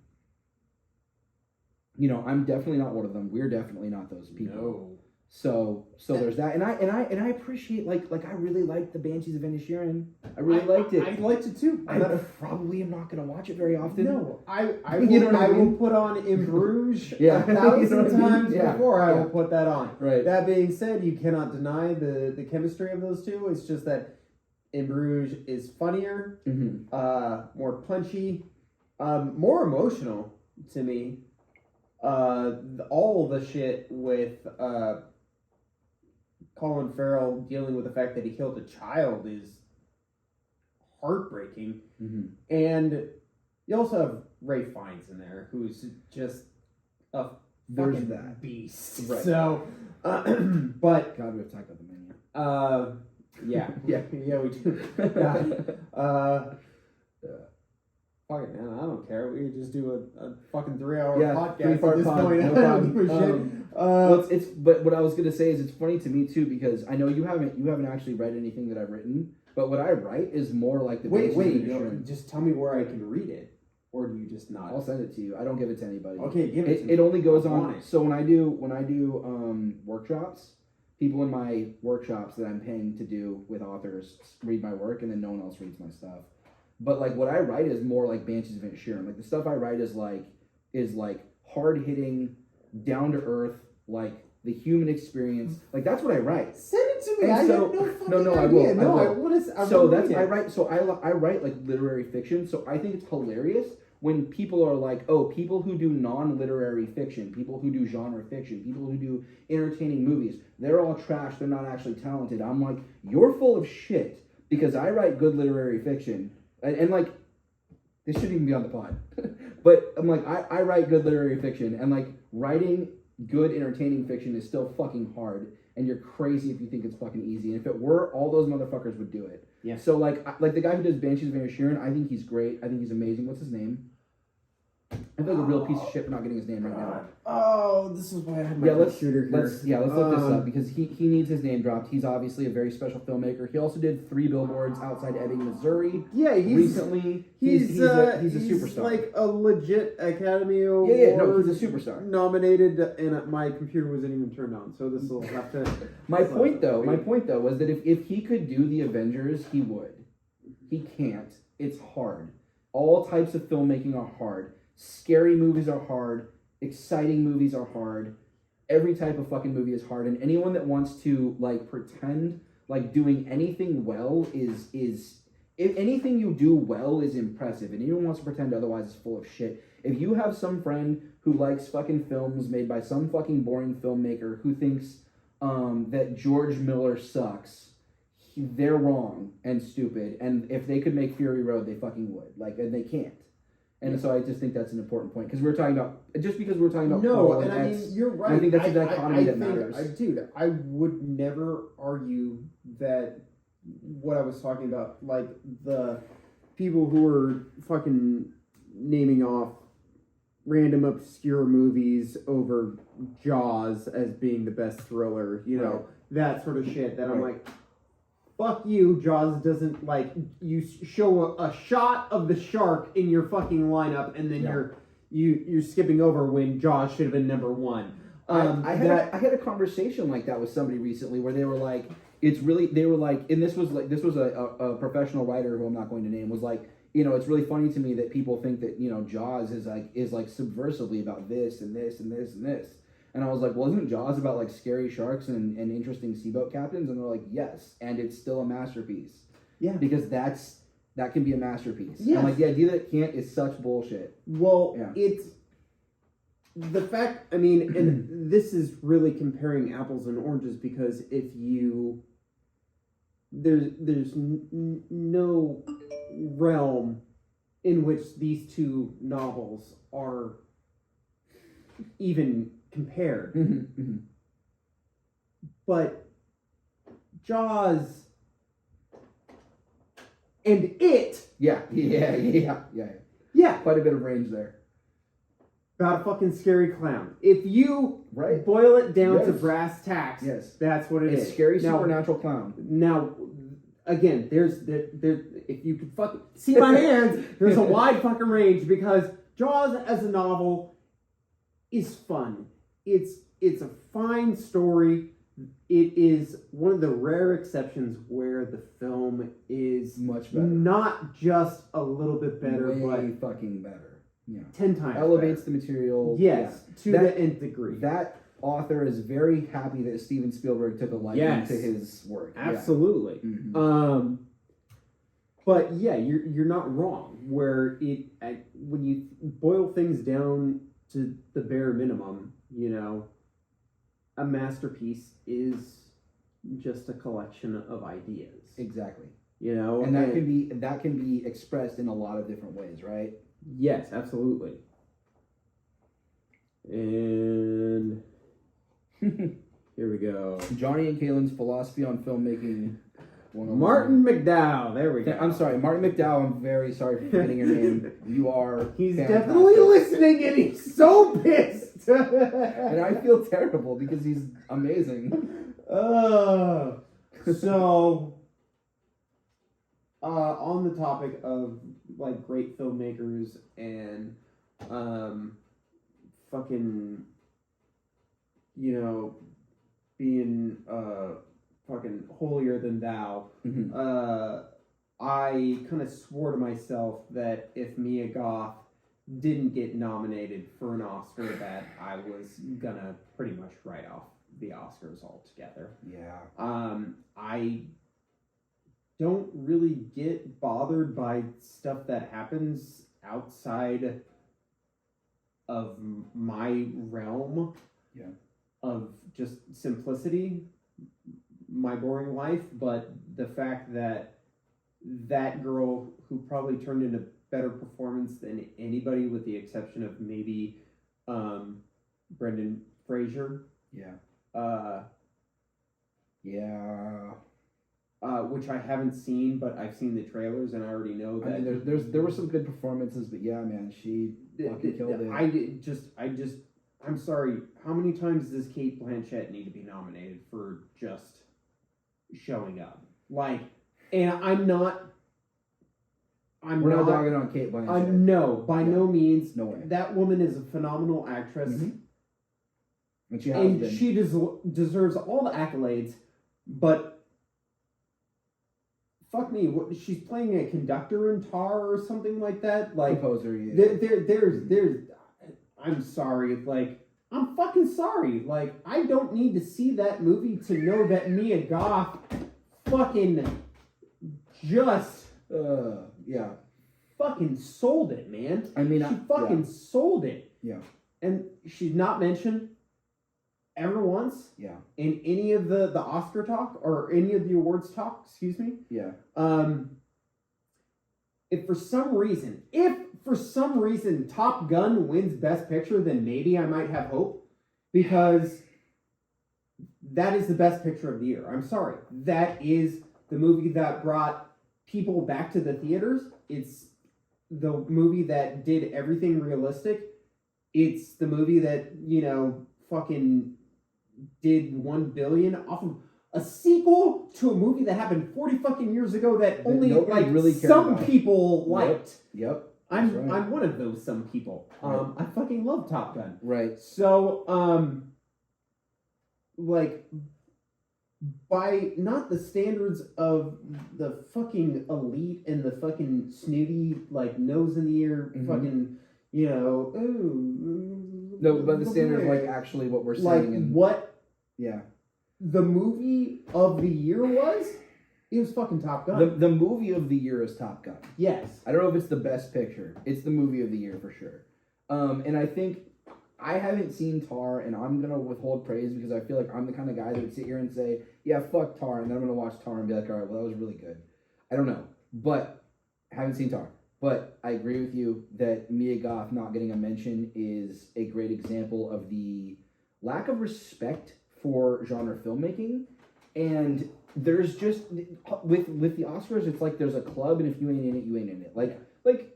definitely not one of them. We're definitely not those people. No. So there's that, and I appreciate I really liked the Banshees of Inisherin. I really liked it. I liked it too. I probably am not going to watch it very often. No, I will put on In Bruges Yeah. 1,000 times Yeah. before I will put that on. Right. That being said, you cannot deny the chemistry of those two. It's just that In Bruges is funnier, more punchy, more emotional to me. All the shit with Colin Farrell dealing with the fact that he killed a child is heartbreaking. And you also have Ray Fiennes in there, who's just a fucking beast. Right. So, but God, we have talked about the menu. yeah, we do. Fuck it, man. I don't care. We could just do a fucking 3-hour podcast at this point. No I don't give a shit. But what I was gonna say is it's funny to me too, because I know you haven't actually read anything that I've written, but what I write is more like the just tell me where I can read it, or do you just not? I'll send it to you. I don't give it to anybody. Okay, give it to me. It only goes on. So when I do workshops, people in my workshops that I'm paying to do with authors read my work, and then no one else reads my stuff. But what I write is more like Banshees of Inisherin. The stuff I write is hard hitting, down to earth, the human experience. That's what I write. Send it to me. I have no fucking idea. I will. No, I will. I write literary fiction. So I think it's hilarious when people are like, oh, people who do non-literary fiction, people who do genre fiction, people who do entertaining movies, they're all trash. They're not actually talented. I'm like, you're full of shit, because I write good literary fiction. And this shouldn't even be on the pod, but I'm I write good literary fiction, and writing good entertaining fiction is still fucking hard, and you're crazy if you think it's fucking easy. And if it were, all those motherfuckers would do it. Yeah. So the guy who does Banshees of Inisherin, I think he's great. I think he's amazing. What's his name? I feel like a real piece of shit for not getting his name right now. Oh, this is why I have my computer here. Let's look this up, because he needs his name dropped. He's obviously a very special filmmaker. He also did 3 billboards outside Ebbing, Missouri. Yeah, he's a superstar. He's like a legit Academy Award. He's a superstar. Nominated, and my computer wasn't even turned on, so this will have to. My point though was that if he could do the Avengers, he would. He can't. It's hard. All types of filmmaking are hard. Scary movies are hard. Exciting movies are hard. every type of fucking movie is hard, and anyone that wants to like pretend like doing anything well is if anything you do well is impressive, and anyone wants to pretend otherwise is full of shit. If you have some friend who likes fucking films made by some fucking boring filmmaker who thinks that George Miller sucks, they're wrong and stupid. And if they could make Fury Road, they fucking would. Like, and they can't. And so I just think that's an important point because we're talking about Paul and I mean you're right. I think that's a dichotomy that matters. Dude, I would never argue that what I was talking about, like the people who are fucking naming off random obscure movies over Jaws as being the best thriller, you know, that sort of shit. That I'm like, fuck you, Jaws doesn't, like, you show a shot of the shark in your fucking lineup, and then you're skipping over when Jaws should have been number one. I had a conversation like that with somebody recently where they were like, and this was a professional writer who I'm not going to name, was like, you know, it's really funny to me that people think that, you know, Jaws is like subversively about this and this and this and this. And I was like, well, isn't Jaws about like scary sharks and interesting seaboat captains? And they're like, yes, and it's still a masterpiece. Yeah. Because that can be a masterpiece. Yeah. Like the idea that it can't is such bullshit. Well, it's the fact, I mean, and this is really comparing apples and oranges because if you there's no realm in which these two novels are even compared. But Jaws and it. Yeah. Quite a bit of range there. About a fucking scary clown. If you boil it down to brass tacks, that's what it is. Scary supernatural clown. Now, again, there's if you could fucking see my hands, there's a wide fucking range because Jaws as a novel is fun. It's a fine story. It is one of the rare exceptions where the film is much better. Not just a little bit better, way fucking better. Yeah. 10 times elevates better. The material. Yes, to the nth degree. That author is very happy that Steven Spielberg took a liking to his work. Absolutely. Yeah. Mm-hmm. But yeah, you're not wrong. Where when you boil things down to the bare minimum, you know, a masterpiece is just a collection of ideas. Exactly. You know, and that can be expressed in a lot of different ways, right? Yes, absolutely. And here we go. Jony and Kalen's philosophy on filmmaking. Martin McDowell. There we go. I'm sorry, Martin McDowell. I'm very sorry for forgetting your name. You are. He's definitely listening, and he's so pissed. And I feel terrible because he's amazing. So, on the topic of like great filmmakers and fucking, you know, being fucking holier than thou, I kind of swore to myself that if Mia Goth didn't get nominated for an Oscar, that I was gonna pretty much write off the Oscars altogether. Yeah. I don't really get bothered by stuff that happens outside of my realm of just simplicity, my boring life, but the fact that that girl who probably turned in a better performance than anybody with the exception of maybe Brendan Fraser. Which I haven't seen, but I've seen the trailers and I already know that. I mean, there were some good performances, but yeah, man, she fucking killed it. I'm sorry. How many times does Cate Blanchett need to be nominated for just showing up? Like, and we're not dogging on Cate Blanchett. No, by no means. No way. That woman is a phenomenal actress, and she deserves all the accolades, but. Fuck me! She's playing a conductor in Tar or something like that. Like composer, there's. I'm sorry. Like I'm fucking sorry. Like, I don't need to see that movie to know that Mia Goth fucking just yeah. fucking sold it, man. I mean, she fucking sold it. Yeah. And she's not mentioned ever once. Yeah. In any of the Oscar talk or any of the awards talk, excuse me. Yeah. If for some reason Top Gun wins Best Picture, then maybe I might have hope, because that is the best picture of the year. I'm sorry. That is the movie that brought people back to the theaters. It's the movie that did everything realistic. It's the movie that, fucking did 1 billion off of a sequel to a movie that happened 40 fucking years ago that only really some about. People liked. Yep. I'm one of those some people. Right. I fucking love Top Gun. Right. So by not the standards of the fucking elite and the fucking snooty nose in the ear fucking no, by the standard of actually what we're saying and what yeah. The movie of the year was fucking Top Gun. The movie of the year is Top Gun. Yes. I don't know if it's the best picture. It's the movie of the year for sure. And I think I haven't seen Tar, and I'm going to withhold praise because I feel like I'm the kind of guy that would sit here and say, yeah, fuck Tar, and then I'm going to watch Tar and be like, all right, well, that was really good. I don't know. But I haven't seen Tar. But I agree with you that Mia Goth not getting a mention is a great example of the lack of respect for genre filmmaking. And there's just with the Oscars, it's like there's a club, and if you ain't in it, you ain't in it. Like okay,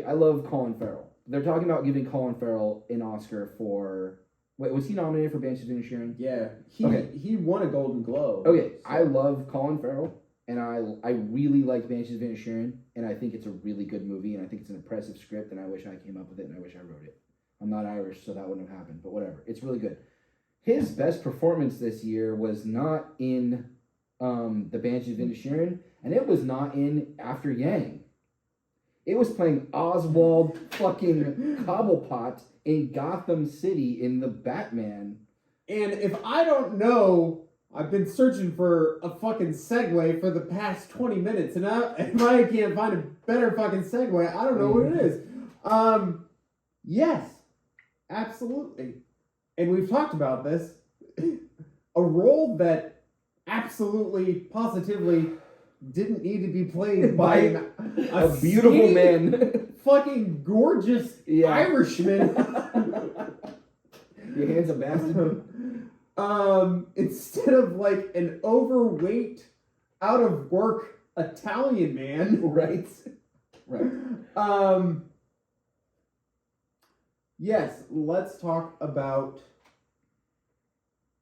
I love Colin Farrell. They're talking about giving Colin Farrell an Oscar for was he nominated for Banshees of Inisherin? Yeah, he won a Golden Globe. Okay, so. I love Colin Farrell, and I really like Banshees of Inisherin, and I think it's a really good movie, and I think it's an impressive script, and I wish I came up with it, and I wish I wrote it. I'm not Irish, so that wouldn't have happened, but whatever. It's really good. His best performance this year was not in the Banshees of Inisherin, and it was not in After Yang. It was playing Oswald fucking Cobblepot in Gotham City in the Batman. And if I don't know, I've been searching for a fucking segue for the past 20 minutes, and if I can't find a better fucking segue, I don't know what it is. Yes, absolutely. And we've talked about this. A role that absolutely, positively didn't need to be played by a beautiful man. Fucking gorgeous Irishman. Your hands are bastard. Instead of an overweight, out of work Italian man. Right. Yes, let's talk about.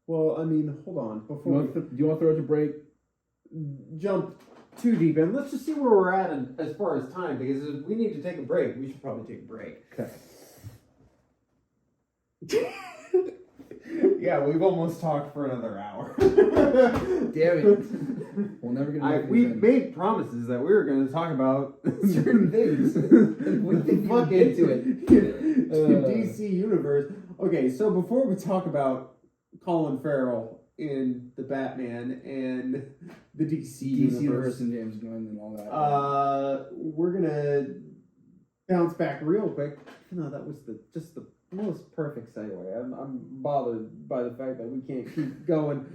Well, I mean, hold on. Before do you want to throw it to break? Jump too deep in. Let's just see where we're at as far as time, because if we need to take a break, we should probably take a break. Okay. Yeah, we've almost talked for another hour. Damn it. We'll never get we made promises that we were going to talk about certain things. We can fuck into it. DC Universe. Okay, so before we talk about Colin Farrell in the Batman and the DC Universe and James Gunn and all that. We're gonna bounce back real quick. No, that was just the most perfect segue. I'm bothered by the fact that we can't keep going.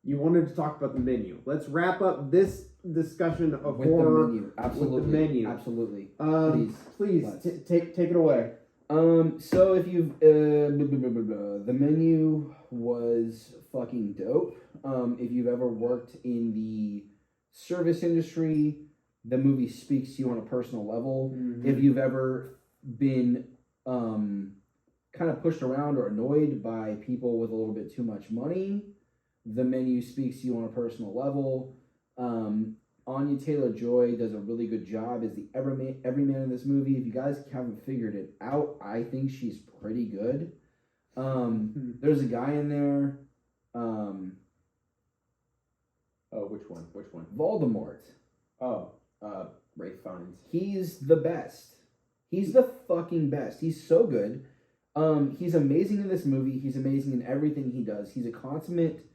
You wanted to talk about the menu. Let's wrap up this discussion of with horror the menu. Absolutely. With the menu. Absolutely. Please take it away. So if you've the menu was fucking dope. If you've ever worked in the service industry, the movie speaks to you on a personal level. Mm-hmm. If you've ever been kind of pushed around or annoyed by people with a little bit too much money, the menu speaks to you on a personal level. Anya Taylor-Joy does a really good job as the everyman in this movie. If you guys haven't figured it out, I think she's pretty good. There's a guy in there. Which one? Voldemort. Ralph Fiennes. He's the best. He's the fucking best. He's so good. He's amazing in this movie. He's amazing in everything he does. He's a consummate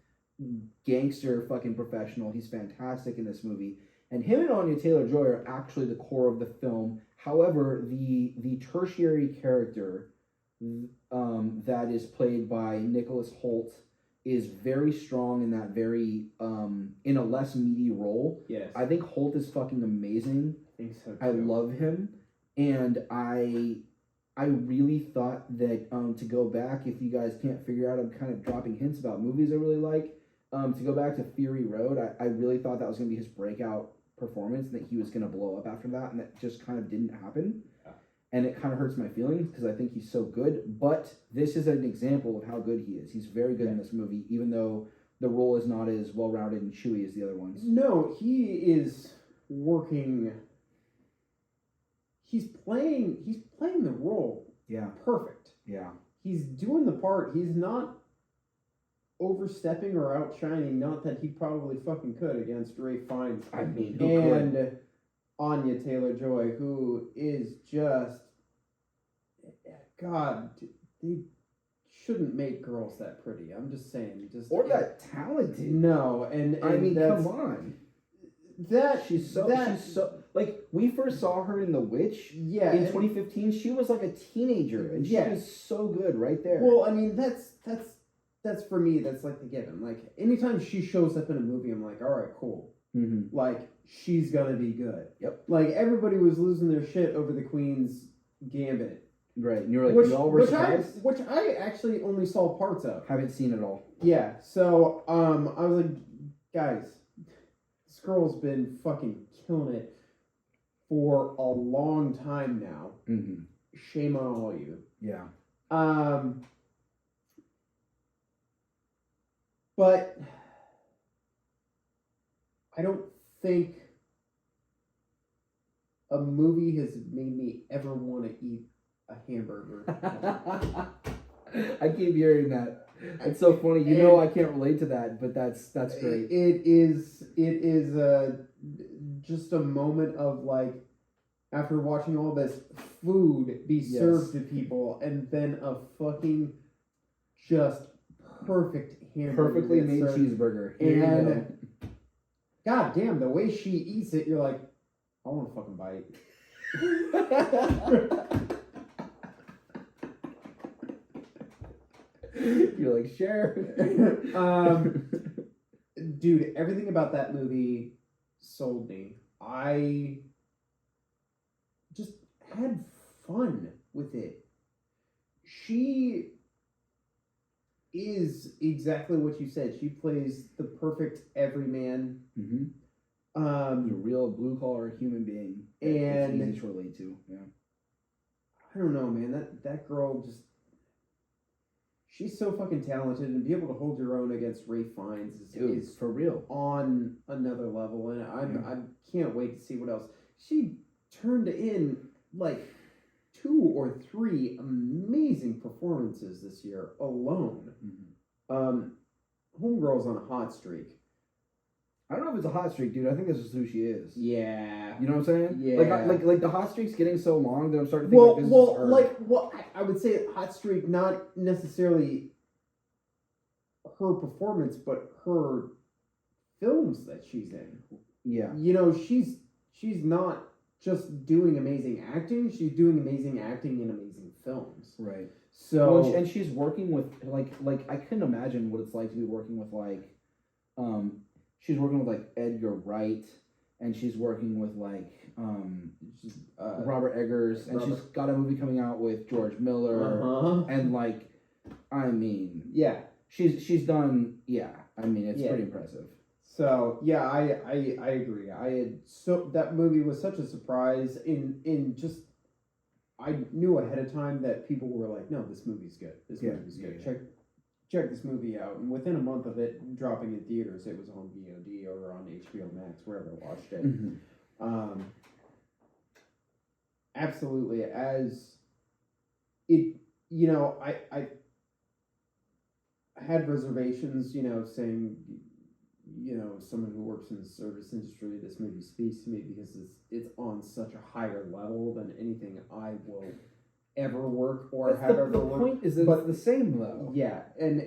gangster fucking professional. He's fantastic in this movie. And him and Anya Taylor-Joy are actually the core of the film. However, the tertiary character that is played by Nicholas Hoult is very strong in that very in a less meaty role. Yes. I think Hoult is fucking amazing. I think so too. I love him, and I really thought that to go back, if you guys can't figure out, I'm kind of dropping hints about movies I really like. To go back to Fury Road, I really thought that was going to be his breakout performance, and that he was going to blow up after that, and that just kind of didn't happen. Yeah. And it kind of hurts my feelings because I think he's so good. But this is an example of how good he is. He's very good in this movie, even though the role is not as well-rounded and chewy as the other ones. No, he is working. He's playing the role. Yeah. Perfect. Yeah. He's doing the part. He's not overstepping or outshining. Not that he probably fucking could against Ray Fiennes. I mean, who could? Anya Taylor-Joy, who is just, God, they shouldn't make girls that pretty. I'm just saying, or that talented. No, and I mean, come on. She's so like, we first saw her in The Witch. Yeah, in 2015, she was like a teenager, and she was so good right there. Well, I mean, that's for me. That's like the given. Like, anytime she shows up in a movie, I'm like, all right, cool. Mm-hmm. Like, she's gonna be good. Yep. Like, everybody was losing their shit over the Queen's Gambit. Right, and you're like, y'all were surprised? Which I actually only saw parts of. Haven't seen it all. Yeah, so I was like, guys, this girl's been fucking killing it for a long time now. Mm-hmm. Shame on all you. Yeah. But I don't think a movie has made me ever want to eat a hamburger. I keep hearing that. It's so funny. You know, I can't relate to that, but that's great. It is just a moment of, like, after watching all this food be served to people, and then a fucking just perfect hamburger, perfectly made cheeseburger. And god damn, the way she eats it, you're like, I want a fucking bite. You're like, sure. Dude, everything about that movie sold me. I just had fun with it. She is exactly what you said. She plays the perfect everyman. Mm-hmm. A real blue collar human being, and it's easy to relate to. Yeah. I don't know, man. That girl just, she's so fucking talented, and be able to hold your own against Ray Fiennes is for real on another level. And I can't wait to see what else she turned in. Like 2 or 3 amazing performances this year alone. Mm-hmm. Homegirl's on a hot streak. I don't know if it's a hot streak, dude. I think this is who she is. Yeah. You know what I'm saying? Yeah. Like the hot streak's getting so long that I'm starting to think this is her. I would say hot streak, not necessarily her performance, but her films that she's in. Yeah. You know, she's not just doing amazing acting, she's doing amazing acting in amazing films. Right. So and she's working with like I couldn't imagine what it's like to be working with like she's working with like Edgar Wright, and she's working with like Robert Eggers, and she's got a movie coming out with George Miller, and like, I mean, yeah, she's done, yeah, I mean, it's pretty impressive. So yeah, I agree. That movie was such a surprise in just, I knew ahead of time that people were like, no, this movie's good. This movie's good. Yeah. Check this movie out. And within a month of it dropping in theaters, it was on VOD or on HBO Max, wherever I watched it. Mm-hmm. Absolutely. As it, you know, I had reservations, you know, saying, you know, someone who works in the service industry, this movie speaks to me because it's on such a higher level than anything I will ever work or That's have the ever worked. point is that but it's the same though. yeah, and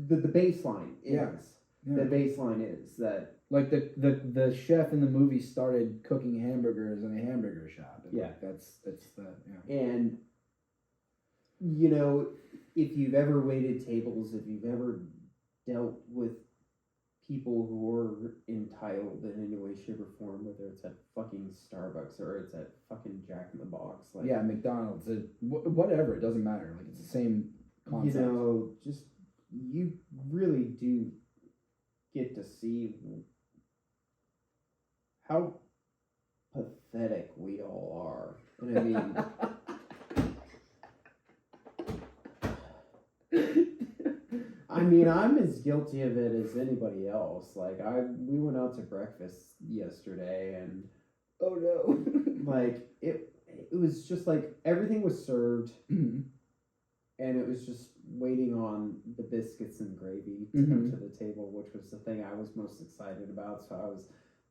the baseline is Yeah. the baseline is that Like the chef in the movie started cooking hamburgers in a hamburger shop. And Yeah. like, that's the and you know, if you've ever waited tables, if you've ever dealt with people who are entitled in any way, shape, or form, whether it's at fucking Starbucks or it's at fucking Jack in the Box, like yeah, McDonald's, whatever, it doesn't matter. Like it's the same concept. you know, just you really do get to see how pathetic we all are. And I mean, I'm as guilty of it as anybody else. Like we went out to breakfast yesterday, and Oh no. like it was just like everything was served, Mhm. and it was just waiting on the biscuits and gravy to Mhm. come to the table, which was the thing I was most excited about. So I was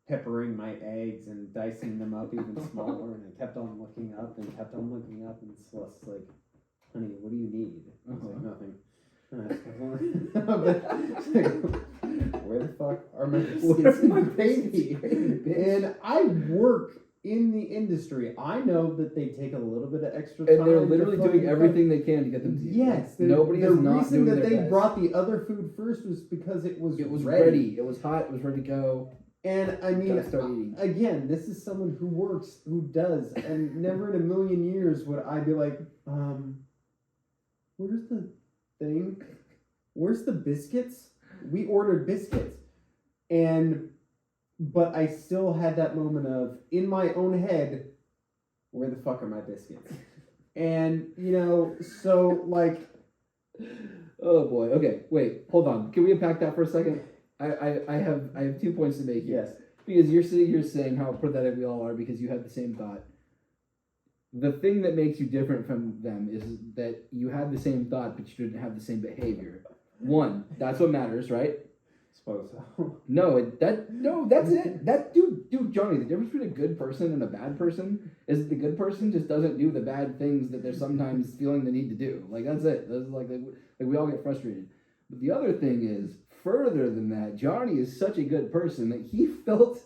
peppering my eggs and dicing them up even smaller, and I kept on looking up and kept on looking up, and Celeste's like, "Honey, what do you need?" I was like, "Nothing." Where the fuck are my biscuits and gravy? And I work in the industry. I know that they take a little bit of extra time. And they're literally to doing fucking everything they can to get them to you. Yes, Nobody the is not reason doing that their they best. brought the other food first was because it was ready. It was hot. It was ready to go. And I mean, Gotta start eating. again, this is someone who works, who does, and never in a million years would I be like, where's the thing? Where's the biscuits? We ordered biscuits. But I still had that moment of, in my own head, where the fuck are my biscuits? And, you know, so, like... Oh boy. Okay, wait, hold on. Can we unpack that for a second? I have 2 points to make here. Yes. Because you're sitting here saying how pathetic we all are because you had the same thought. The thing that makes you different from them is that you had the same thought, but you didn't have the same behavior. One, that's what matters, right? Suppose so. No, that's it. That dude, Johnny, the difference between a good person and a bad person is that the good person just doesn't do the bad things that they're sometimes feeling the need to do. Like that's it. That's like we all get frustrated. But the other thing is, further than that, Johnny is such a good person that he felt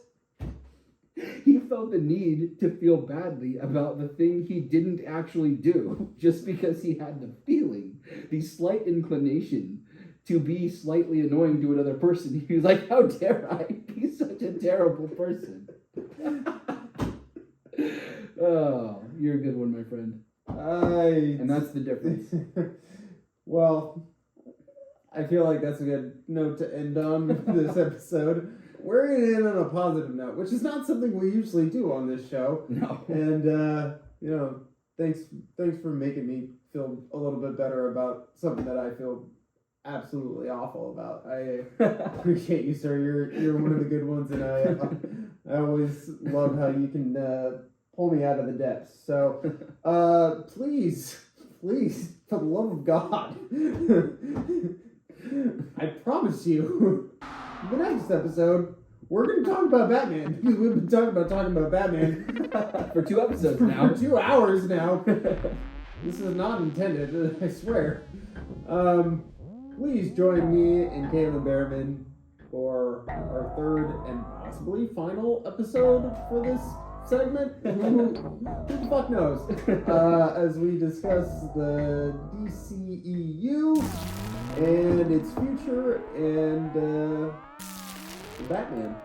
the need to feel badly about the thing he didn't actually do, just because he had the feeling, the slight inclination to be slightly annoying to another person. He was like, how dare I be such a terrible person? Oh, you're a good one, my friend. And that's the difference. Well, I feel like that's a good note to end on this episode. We're going to end on a positive note, which is not something we usually do on this show. No. And, you know, thanks for making me feel a little bit better about something that I feel absolutely awful about. I appreciate you, sir. You're one of the good ones, and I always love how you can pull me out of the depths. So, please, for the love of God, I promise you, the next episode, we're going to talk about Batman, because we've been talking about Batman for 2 episodes now. For 2 hours now. This is not intended, I swear. Please join me and Kalen Berreman for our third and possibly final episode for this segment. Who the fuck knows? As we discuss the DCEU and its future and the Batman.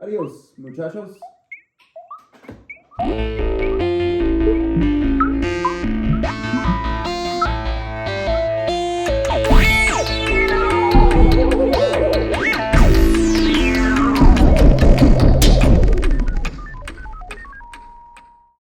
Adios, muchachos.